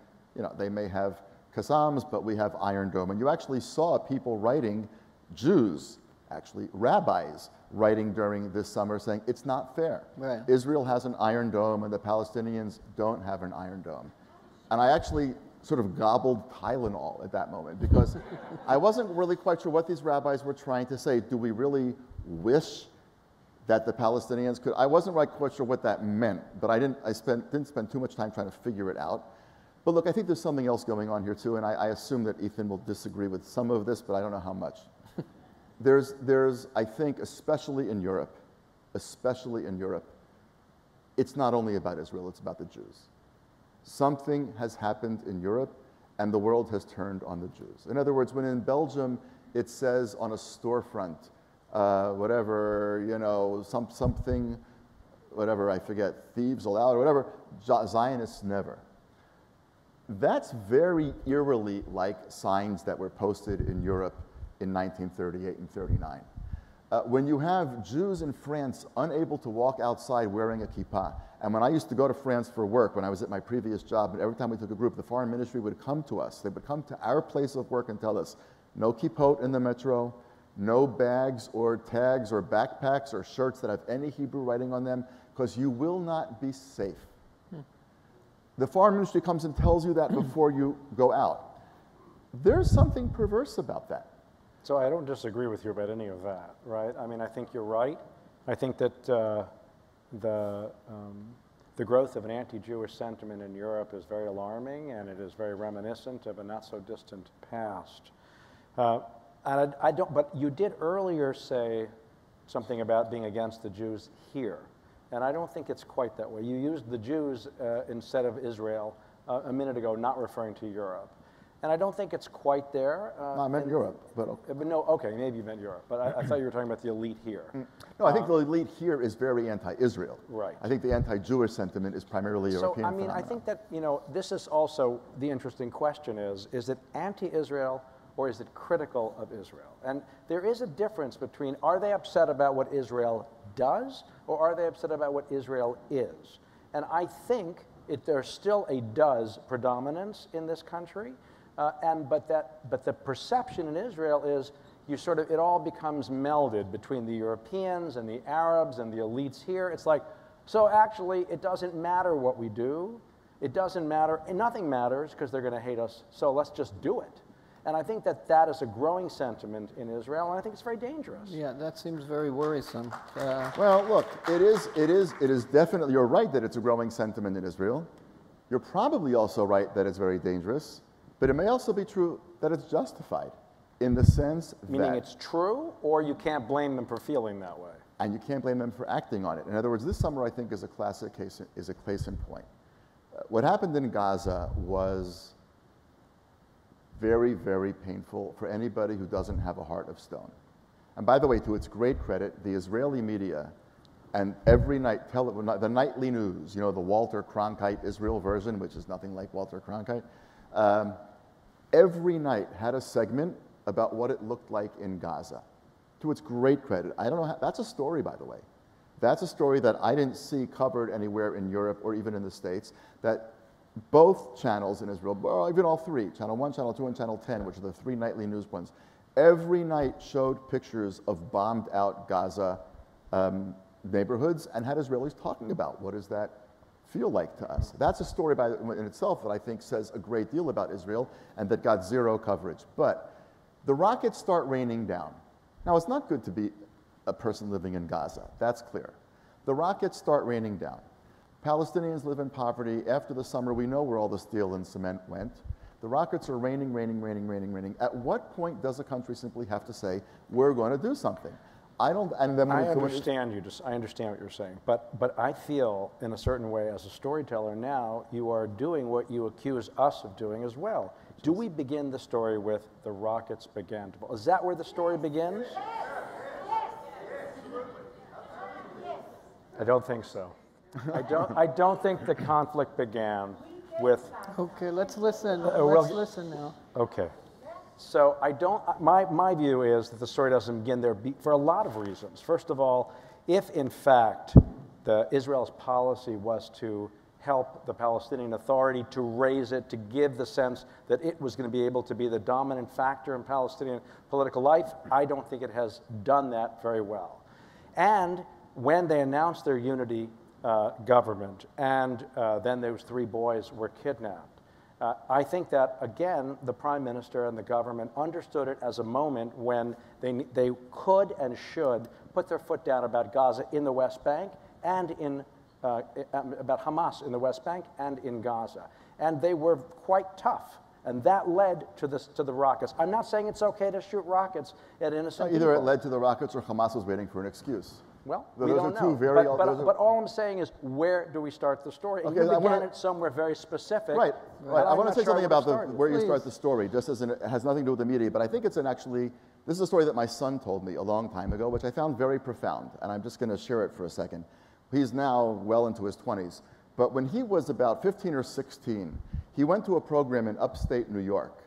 they may have Qassams, but we have Iron Dome. And you actually saw people writing, Jews, actually rabbis, writing during this summer saying, it's not fair. Right. Israel has an Iron Dome and the Palestinians don't have an Iron Dome. And I actually sort of gobbled Tylenol at that moment because I wasn't really quite sure what these rabbis were trying to say. Do we really wish that the Palestinians could? I wasn't quite sure what that meant, but I didn't spend too much time trying to figure it out. But look, I think there's something else going on here too, and I assume that Ethan will disagree with some of this, but I don't know how much. There's, I think, especially in Europe, it's not only about Israel, it's about the Jews. Something has happened in Europe, and the world has turned on the Jews. In other words, when in Belgium it says on a storefront, something, whatever, I forget, thieves allowed, or whatever, Zionists never. That's very eerily like signs that were posted in Europe in 1938 and 39. When you have Jews in France unable to walk outside wearing a kippah, and when I used to go to France for work, when I was at my previous job, and every time we took a group, the foreign ministry would come to us. They would come to our place of work and tell us, no kippot in the metro, no bags or tags or backpacks or shirts that have any Hebrew writing on them, because you will not be safe. The foreign ministry comes and tells you that before you go out. There's something perverse about that. So I don't disagree with you about any of that, right? I mean, I think you're right. I think that the growth of an anti-Jewish sentiment in Europe is very alarming, and it is very reminiscent of a not-so-distant past. And but you did earlier say something about being against the Jews here. And I don't think it's quite that way. You used the Jews instead of Israel a minute ago, not referring to Europe. And I don't think it's quite there. No, I meant Europe. But no, okay, maybe you meant Europe. But I thought you were talking about the elite here. No, I think the elite here is very anti-Israel. Right. I think the anti-Jewish sentiment is primarily European. So, I mean, I think that, this is also the interesting question is it anti-Israel or is it critical of Israel? And there is a difference between, are they upset about what Israel does, or are they upset about what Israel is? And I think there's still a does predominance in this country, but the perception in Israel is it all becomes melded between the Europeans and the Arabs and the elites here. It's like, so actually it doesn't matter what we do. It doesn't matter, and nothing matters because they're going to hate us, so let's just do it. And I think that that is a growing sentiment in Israel, and I think it's very dangerous. Yeah, that seems very worrisome. Well, look, it is definitely, you're right that it's a growing sentiment in Israel. You're probably also right that it's very dangerous, but it may also be true that it's justified in the sense Meaning it's true, or you can't blame them for feeling that way. and you can't blame them for acting on it. In other words, this summer I think is a classic case, is a case in point. What happened in Gaza was very, very painful for anybody who doesn't have a heart of stone. And by the way, to its great credit, the Israeli media and every night, the nightly news, you know, the Walter Cronkite Israel version, which is nothing like Walter Cronkite, every night had a segment about what it looked like in Gaza. To its great credit. I don't know how, that's a story, by the way. That's a story that I didn't see covered anywhere in Europe or even in the States, that both channels in Israel, or even all three, Channel 1, Channel 2, and Channel 10, which are the three nightly news ones, every night showed pictures of bombed out Gaza neighborhoods and had Israelis talking about what does that feel like to us. That's a story in itself that I think says a great deal about Israel and that got zero coverage. But the rockets start raining down. Now, it's not good to be a person living in Gaza. That's clear. The rockets start raining down. Palestinians live in poverty. After the summer, we know where all the steel and cement went. The rockets are raining, raining, raining, raining, raining. At what point does a country simply have to say, we're going to do something? I don't, and then I understand what you're saying, but I feel in a certain way as a storyteller now, you are doing what you accuse us of doing as well. Do we begin the story with the rockets began to fall? Is that where the story begins? I don't think so. I don't think the conflict began with. Okay, let's listen. Well, Let's listen now. Okay. So I don't, my view is that the story doesn't begin there for a lot of reasons. First of all, if in fact Israel's policy was to help the Palestinian Authority to raise it, to give the sense that it was going to be able to be the dominant factor in Palestinian political life, I don't think it has done that very well. And when they announced their unity government and then those three boys were kidnapped, I think that, again, the Prime Minister and the government understood it as a moment when they could and should put their foot down about Gaza in the West Bank and about Hamas in the West Bank and in Gaza. And they were quite tough. And that led to the rockets. I'm not saying it's okay to shoot rockets at innocent people. Either it led to the rockets or Hamas was waiting for an excuse. Well, those we are don't two know. very. But all I'm saying is, where do we start the story? And you began it somewhere very specific. Right. I want to say something about where you start the Please. story, just as it has nothing to do with the media, but I think it's this is a story that my son told me a long time ago, which I found very profound, and I'm just going to share it for a second. He's now well into his 20s, but when he was about 15 or 16, he went to a program in upstate New York.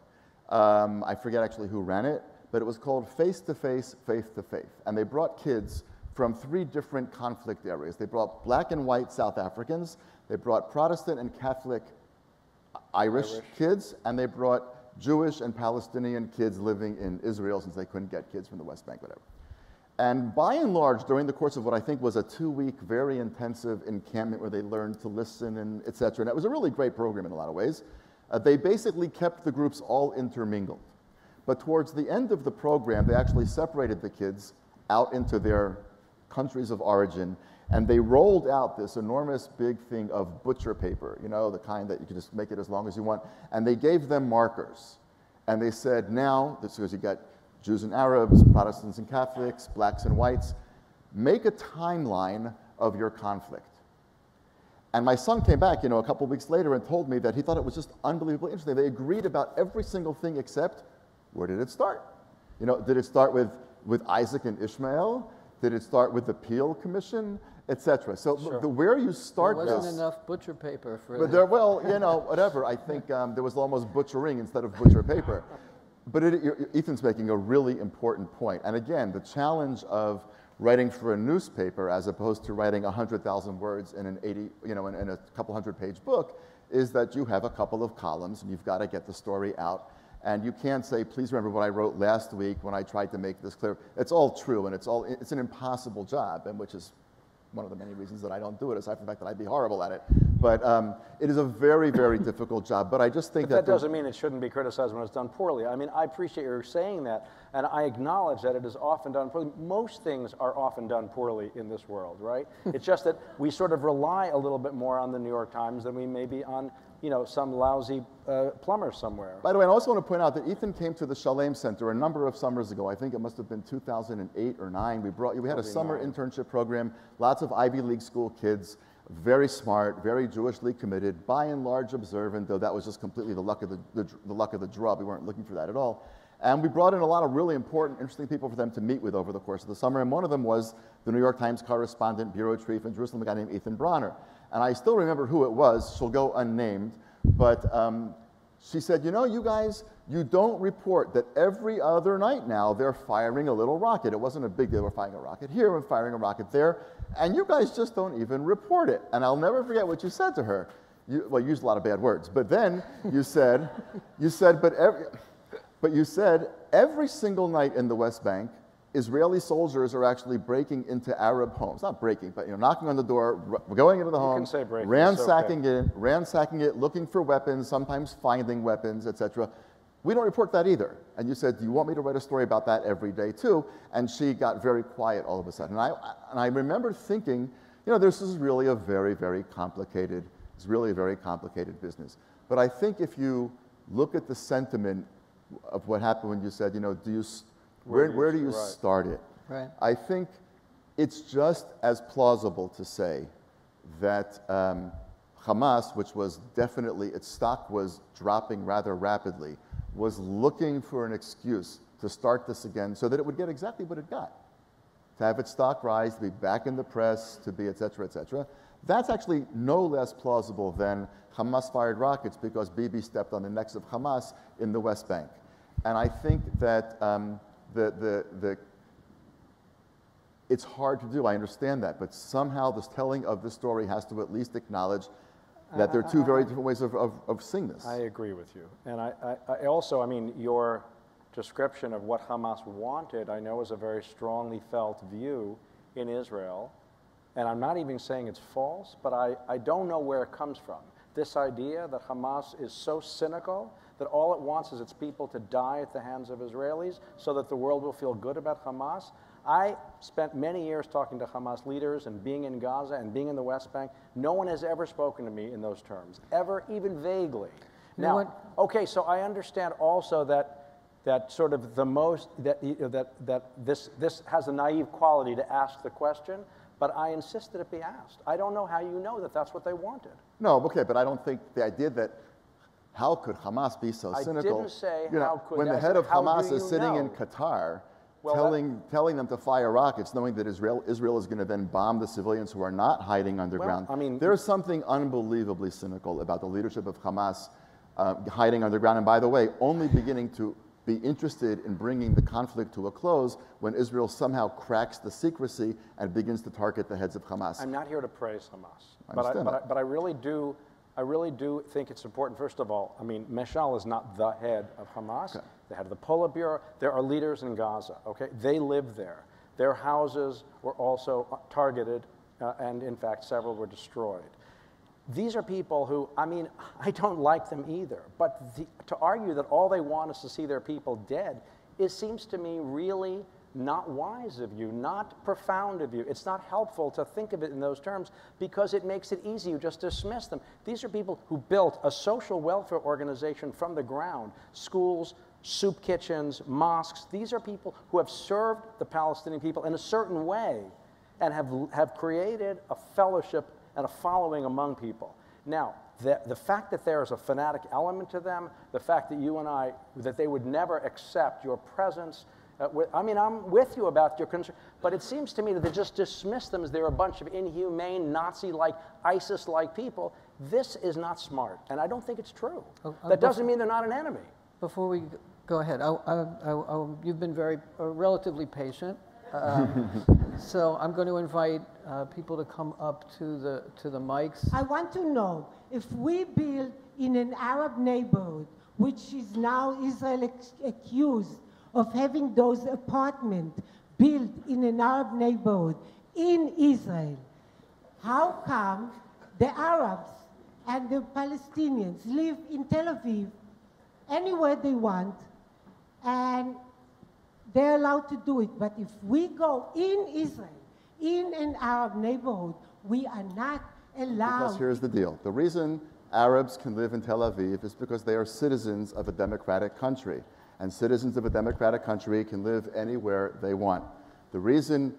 I forget actually who ran it, but it was called Face to Face, Faith to Faith, and they brought kids from 3 different conflict areas. They brought black and white South Africans, they brought Protestant and Catholic Irish kids, and they brought Jewish and Palestinian kids living in Israel since they couldn't get kids from the West Bank, whatever. And by and large, during the course of what I think was a 2-week, very intensive encampment where they learned to listen and et cetera, and it was a really great program in a lot of ways, they basically kept the groups all intermingled. But towards the end of the program, they actually separated the kids out into their countries of origin, and they rolled out this enormous big thing of butcher paper, you know, the kind that you can just make it as long as you want, and they gave them markers. And they said, now, this is, you got Jews and Arabs, Protestants and Catholics, blacks and whites, make a timeline of your conflict. And my son came back, you know, a couple weeks later and told me that he thought it was just unbelievably interesting. They agreed about every single thing except, where did it start? You know, did it start with Isaac and Ishmael? Did it start with the Peel Commission, et cetera? So Sure. Where you start There wasn't enough butcher paper for but that. there, well, you know, whatever. I think there was almost butchering instead of butcher paper. But Ethan's making a really important point. And again, the challenge of writing for a newspaper as opposed to writing 100,000 words in an in a couple 100-page book is that you have a couple of columns and you've got to get the story out. And you can't say, please remember what I wrote last week when I tried to make this clear. It's all true, and it's an impossible job, and which is one of the many reasons that I don't do it, aside from the fact that I'd be horrible at it. But it is a very, very difficult job. But I just think that doesn't mean it shouldn't be criticized when it's done poorly. I mean, I appreciate your saying that, and I acknowledge that it is often done poorly. Most things are often done poorly in this world, right? It's just that we sort of rely a little bit more on the New York Times than we maybe on, you know, some lousy plumber somewhere. By the way, I also want to point out that Ethan came to the Shalem Center a number of summers ago. I think it must have been 2008 or 9. We had a summer internship program, lots of Ivy League school kids, very smart, very Jewishly committed, by and large observant, though that was just completely the luck of the luck of the draw. We weren't looking for that at all. And we brought in a lot of really important, interesting people for them to meet with over the course of the summer. And one of them was the New York Times correspondent, bureau chief in Jerusalem, a guy named Ethan Bronner. And I still remember who it was. She'll go unnamed. But she said, you know, you guys, you don't report that every other night now they're firing a little rocket. It wasn't a big deal. We're firing a rocket here, we're firing a rocket there. And you guys just don't even report it. And I'll never forget what you said to her. Well, you used a lot of bad words. But then you said, but you said every single night in the West Bank, Israeli soldiers are actually breaking into Arab homes. Not breaking, but knocking on the door, going into the home, ransacking it, looking for weapons, sometimes finding weapons, etc. We don't report that either. And you said, do you want me to write a story about that every day too? And she got very quiet all of a sudden. And I remember thinking, you know, this is really a very, very complicated, it's really a very complicated business. But I think if you look at the sentiment of what happened when you said, you know, where do you start it? Right. I think it's just as plausible to say that Hamas, which was definitely, its stock was dropping rather rapidly, was looking for an excuse to start this again so that it would get exactly what it got. To have its stock rise, to be back in the press, to be et cetera, et cetera. That's actually no less plausible than Hamas fired rockets because Bibi stepped on the necks of Hamas in the West Bank. And I think that it's hard to do, I understand that, but somehow the telling of the story has to at least acknowledge that there are two very different ways of seeing this. I agree with you. And I also, I mean, your description of what Hamas wanted, I know is a very strongly felt view in Israel. And I'm not even saying it's false, but I don't know where it comes from. This idea that Hamas is so cynical that all it wants is its people to die at the hands of Israelis so that the world will feel good about Hamas. I spent many years talking to Hamas leaders and being in Gaza and being in the West Bank. No one has ever spoken to me in those terms, ever, even vaguely. Now, okay, so I understand also that sort of the most, that this has a naive quality to ask the question, but I insist that it be asked. I don't know how you know that that's what they wanted. No, okay, but I don't think the idea that how could Hamas be so cynical? I didn't say you know, how could. when the head of Hamas is sitting in Qatar, telling them to fire rockets, knowing that Israel is going to then bomb the civilians who are not hiding underground. Well, I mean, there's something unbelievably cynical about the leadership of Hamas hiding underground. And by the way, only beginning to be interested in bringing the conflict to a close when Israel somehow cracks the secrecy and begins to target the heads of Hamas. I'm not here to praise Hamas, but I really do think it's important. First of all, I mean, Meshal is not the head of Hamas. Okay. The head of the Politburo. There are leaders in Gaza. Okay, they live there. Their houses were also targeted, and in fact, several were destroyed. These are people who, I mean, I don't like them either. But to argue that all they want is to see their people dead, it seems to me really not wise of you, not profound of you. It's not helpful to think of it in those terms because it makes it easy. You just dismiss them. These are people who built a social welfare organization from the ground, schools, soup kitchens, mosques. These are people who have served the Palestinian people in a certain way and have created a fellowship and a following among people. Now, the fact that there is a fanatic element to them, the fact that you and I, that they would never accept your presence, I mean, I'm with you about your concern, but it seems to me that they just dismiss them as they're a bunch of inhumane, Nazi-like, ISIS-like people. This is not smart, and I don't think it's true. That doesn't mean they're not an enemy. Before we go ahead, you've been very relatively patient, so I'm going to invite people to come up to the mics. I want to know if we build in an Arab neighborhood, which is now Israel accused of having those apartments built in an Arab neighborhood in Israel, how come the Arabs and the Palestinians live in Tel Aviv anywhere they want, and they're allowed to do it. But if we go in Israel, in an Arab neighborhood, we are not allowed. Because here's the deal. The reason Arabs can live in Tel Aviv is because they are citizens of a democratic country. And citizens of a democratic country can live anywhere they want. The reason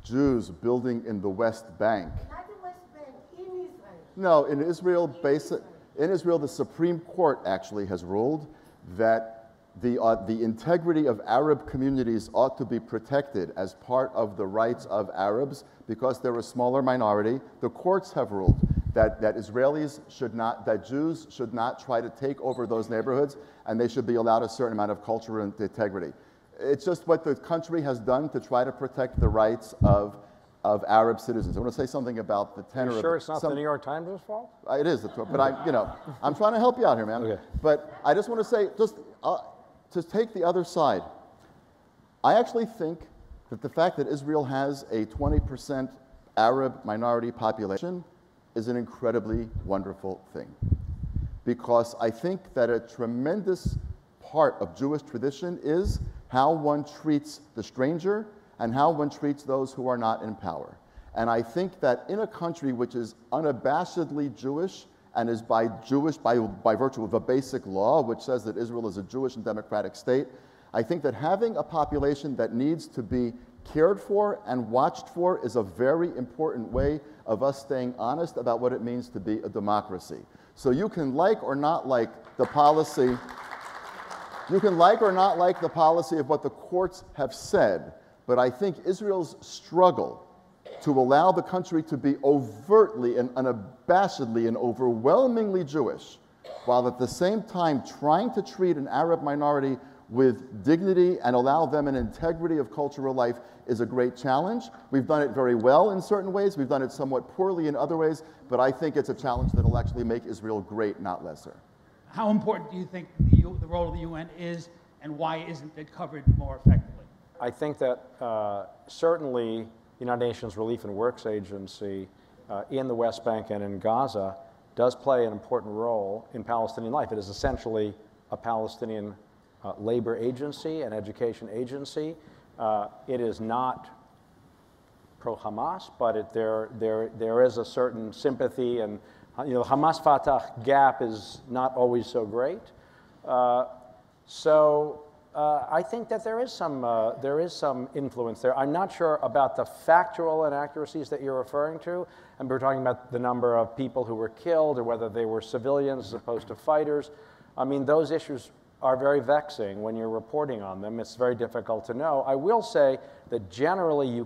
Jews building in the West Bank. Not the West Bank, in Israel. No, in Israel, the Supreme Court actually has ruled that the integrity of Arab communities ought to be protected as part of the rights of Arabs because they're a smaller minority. The courts have ruled that Jews should not try to take over those neighborhoods, and they should be allowed a certain amount of culture and integrity. It's just what the country has done to try to protect the rights of Arab citizens. I want to say something about the tenor. Are you sure it's not the New York Times' fault? It is, but I'm trying to help you out here, man. Okay. But I just want to say, to take the other side, I actually think that the fact that Israel has a 20% Arab minority population is an incredibly wonderful thing. Because I think that a tremendous part of Jewish tradition is how one treats the stranger and how one treats those who are not in power. And I think that in a country which is unabashedly Jewish and is by virtue of a basic law which says that Israel is a Jewish and democratic state, I think that having a population that needs to be cared for and watched for is a very important way of us staying honest about what it means to be a democracy. So you can like or not like the policy. You can like or not like the policy of what the courts have said, but I think Israel's struggle to allow the country to be overtly and unabashedly and overwhelmingly Jewish, while at the same time trying to treat an Arab minority with dignity and allow them an integrity of cultural life is a great challenge. We've done it very well in certain ways. We've done it somewhat poorly in other ways, but I think it's a challenge that will actually make Israel great, not lesser. How important do you think the role of the UN is, and why isn't it covered more effectively? I think that certainly the United Nations Relief and Works Agency in the West Bank and in Gaza does play an important role in Palestinian life. It is essentially a Palestinian labor agency, an education agency. It is not pro-Hamas, but there is a certain sympathy, and Hamas-Fatah gap is not always so great. I think that there is some influence there. I'm not sure about the factual inaccuracies that you're referring to, and we're talking about the number of people who were killed or whether they were civilians as opposed to fighters. I mean, those issues are very vexing when you're reporting on them. It's very difficult to know. I will say that generally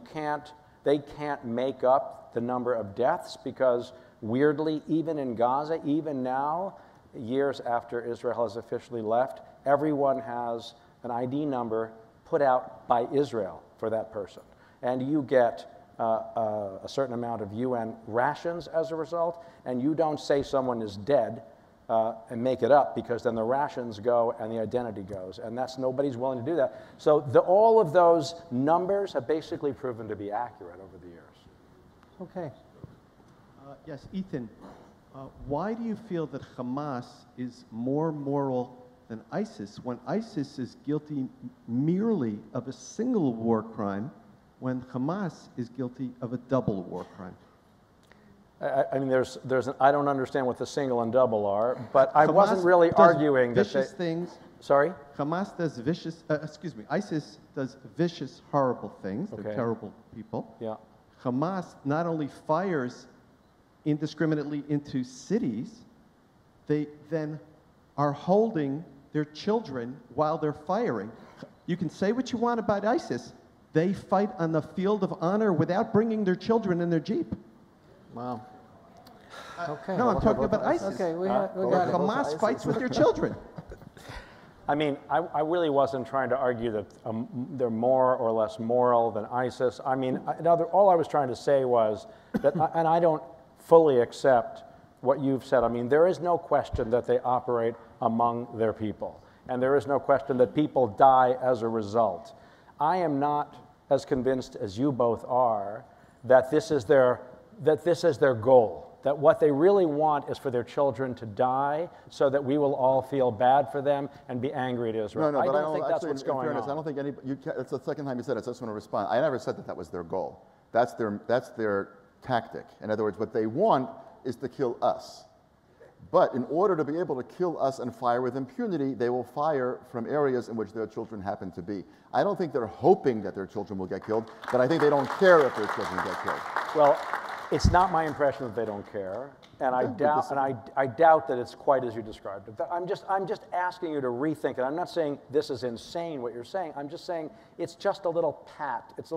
they can't make up the number of deaths because weirdly, even in Gaza, even now, years after Israel has officially left, everyone has an ID number put out by Israel for that person. And you get a certain amount of UN rations as a result, and you don't say someone is dead and make it up, because then the rations go and the identity goes, and nobody's willing to do that. So all of those numbers have basically proven to be accurate over the years. Okay. Yes, Ethan, why do you feel that Hamas is more moral than ISIS when ISIS is guilty merely of a single war crime when Hamas is guilty of a double war crime? I mean, I don't understand what the single and double are, but I wasn't really arguing that vicious things. Sorry? Hamas does ISIS does vicious, horrible things. Okay. They're terrible people. Yeah. Hamas not only fires indiscriminately into cities, they then are holding their children while they're firing. You can say what you want about ISIS. They fight on the field of honor without bringing their children in their Jeep. Wow. Okay. No, I'm talking about ISIS. Okay, we got it. Hamas fights with their children. I mean, I really wasn't trying to argue that they're more or less moral than ISIS. I mean, all I was trying to say was that, and I don't fully accept what you've said. I mean, there is no question that they operate among their people, and there is no question that people die as a result. I am not as convinced as you both are that this is their goal, that what they really want is for their children to die so that we will all feel bad for them and be angry at Israel. No, I but don't think that's actually, what's in going fairness, on. I don't think it's the second time you said it, so I just want to respond. I never said that that was their goal. That's their tactic. In other words, what they want is to kill us. But in order to be able to kill us and fire with impunity, they will fire from areas in which their children happen to be. I don't think they're hoping that their children will get killed, but I think they don't care if their children get killed. Well, it's not my impression that they don't care, and I doubt that it's quite as you described it. I'm just asking you to rethink it. I'm not saying this is insane what you're saying. I'm just saying it's just a little pat. It's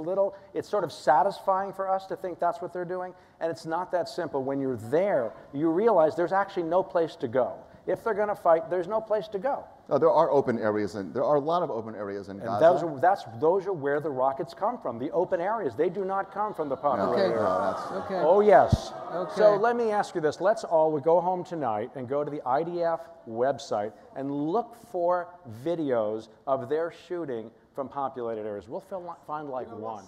sort of satisfying for us to think that's what they're doing, and it's not that simple. When you're there, you realize there's actually no place to go. If they're going to fight, there's no place to go. No, there are open areas, and there are a lot of open areas in Gaza. Those are where the rockets come from, the open areas. They do not come from the populated area. Okay. Oh, yes. Okay. So let me ask you this. Let's all go home tonight and go to the IDF website and look for videos of their shooting from populated areas. We'll find like one.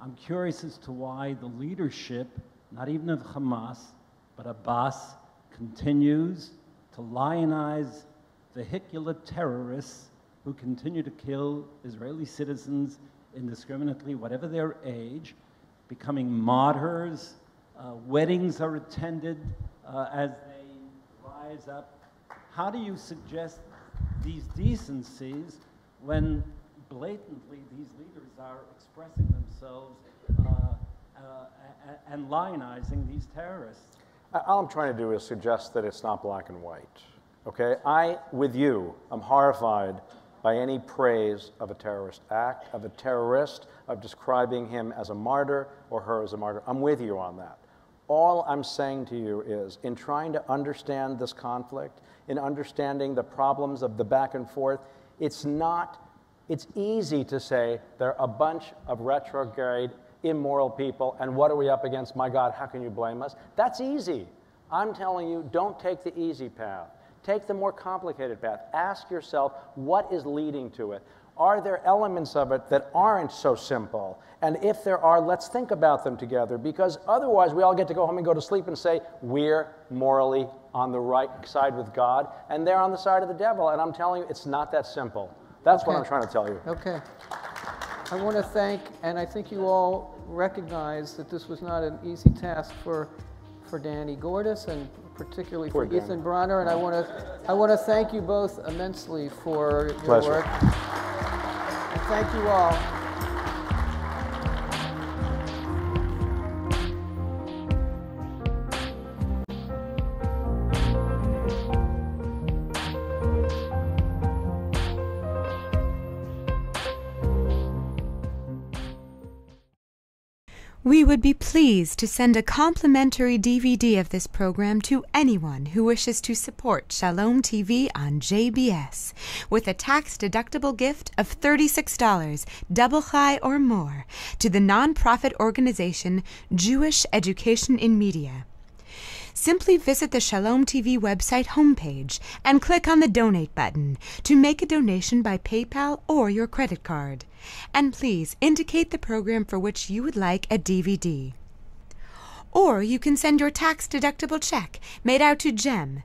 I'm curious as to why the leadership, not even of Hamas, but Abbas, continues to lionize vehicular terrorists who continue to kill Israeli citizens indiscriminately, whatever their age, becoming martyrs. Weddings are attended as they rise up. How do you suggest these decencies when blatantly these leaders are expressing themselves and lionizing these terrorists? All I'm trying to do is suggest that it's not black and white. Okay, with you, I'm horrified by any praise of a terrorist act, of a terrorist, of describing him as a martyr or her as a martyr. I'm with you on that. All I'm saying to you is, in trying to understand this conflict, in understanding the problems of the back and forth, it's easy to say they're a bunch of retrograde, immoral people, and what are we up against? My God, how can you blame us? That's easy. I'm telling you, don't take the easy path. Take the more complicated path. Ask yourself, what is leading to it? Are there elements of it that aren't so simple? And if there are, let's think about them together, because otherwise we all get to go home and go to sleep and say, we're morally on the right side with God, and they're on the side of the devil. And I'm telling you, it's not that simple. That's what I'm trying to tell you. Okay. I want to thank, and I think you all recognize that this was not an easy task for Danny Gordis and particularly for Ethan Bronner, and I want to thank you both immensely for your work. And thank you all. We would be pleased to send a complimentary DVD of this program to anyone who wishes to support Shalom TV on JBS with a tax-deductible gift of $36, double high or more, to the nonprofit organization Jewish Education in Media. Simply visit the Shalom TV website homepage and click on the Donate button to make a donation by PayPal or your credit card. And please indicate the program for which you would like a DVD. Or you can send your tax-deductible check made out to Jem,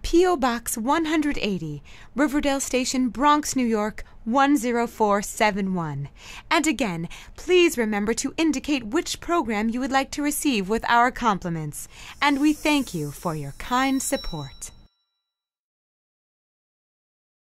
P.O. Box 180, Riverdale Station, Bronx, New York, 10471. And again, please remember to indicate which program you would like to receive with our compliments. And we thank you for your kind support.